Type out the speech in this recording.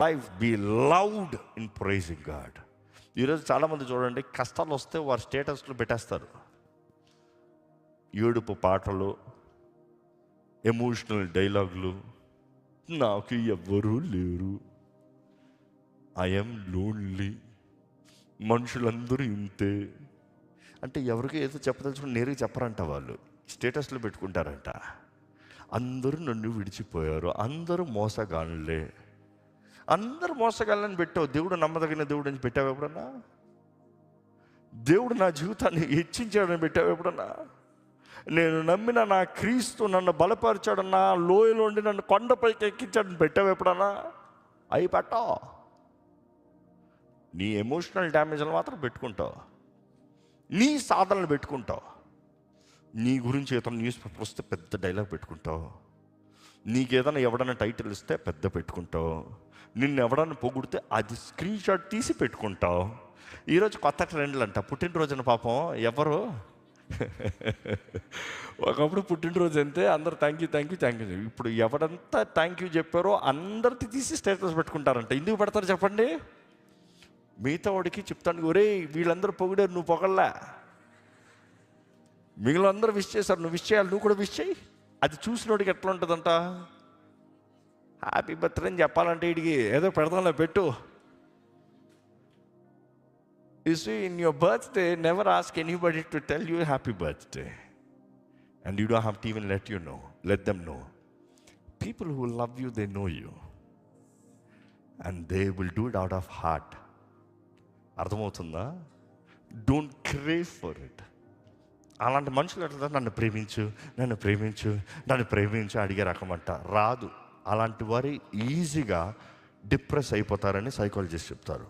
Life be loud in praising God. ఈరోజు చాలామంది చూడండి, కష్టాలు వస్తే వారు స్టేటస్లో పెట్టేస్తారు ఏడుపు పాటలు, ఎమోషనల్ డైలాగులు, నాకు ఎవ్వరూ లేరు, ఐఎమ్ లోన్లీ, మనుషులందరూ ఇంతే. అంటే ఎవరికి ఏదో చెప్పదలుచుకుని నేరుగా చెప్పరంట, వాళ్ళు స్టేటస్లో పెట్టుకుంటారంట. అందరూ నన్ను విడిచిపోయారు, అందరూ మోసగాళ్ళే, అందరూ మోసగాళ్ళని పెట్టావు. దేవుడు నమ్మదగిన దేవుడు అని పెట్టావు ఎప్పుడన్నా? దేవుడు నా జీవితాన్ని హెచ్చించాడని పెట్టావు ఎప్పుడన్నా? నేను నమ్మిన నా క్రీస్తు నన్ను బలపరిచాడన్నా, లోయలో ఉండి నన్ను కొండపైకి ఎక్కించాడని పెట్టావు ఎప్పుడన్నా? అవి పెట్టావు. నీ ఎమోషనల్ డ్యామేజ్లు మాత్రం పెట్టుకుంటావు, నీ సాధనలు పెట్టుకుంటావు, నీ గురించి ఏదైనా న్యూస్ పేపర్ వస్తే పెద్ద డైలాగ్ పెట్టుకుంటావు, నీకేదైనా ఎవడన్నా టైటిల్ ఇస్తే పెద్ద పెట్టుకుంటావు, నిన్ను ఎవడన్నా పొగిడితే అది స్క్రీన్ షాట్ తీసి పెట్టుకుంటావు. ఈరోజు కొత్త ట్రెండ్లు అంట. పుట్టినరోజున పాపం ఎవరు ఒకప్పుడు పుట్టినరోజు అంతే అందరు thank you thank you thank you. ఇప్పుడు ఎవడంతా థ్యాంక్ యూ చెప్పారో అందరిది తీసి స్టేటస్ పెట్టుకుంటారంట. ఎందుకు పెడతారు చెప్పండి? మిగతా వాడికి చెప్తాను, ఒరే వీళ్ళందరూ పొగిడారు, నువ్వు పొగల్లా. మిగిలిన అందరూ విష్ చేశారు, నువ్వు విష్ చేయాలి, నువ్వు కూడా విష్ చేయి. అది చూసినోడికి ఎట్లా ఉంటుందంట? హ్యాపీ బర్త్డే అని చెప్పాలంటే వీడికి ఏదో పెడతాంలో పెట్టు. You see, in your birthday, never ask anybody to tell you happy birthday. And you don't have to even let them know. People who love you, they know you. And they will do it out of heart. అర్థమవుతుందా? Don't crave for it. అలాంటి మనుషులు ఎట్లా నన్ను ప్రేమించు నన్ను ప్రేమించు నన్ను ప్రేమించు అడిగే రకమంట రాదు. అలాంటి వారు ఈజీగా డిప్రెస్ అయిపోతారని సైకాలజిస్ట్ చెప్తారు.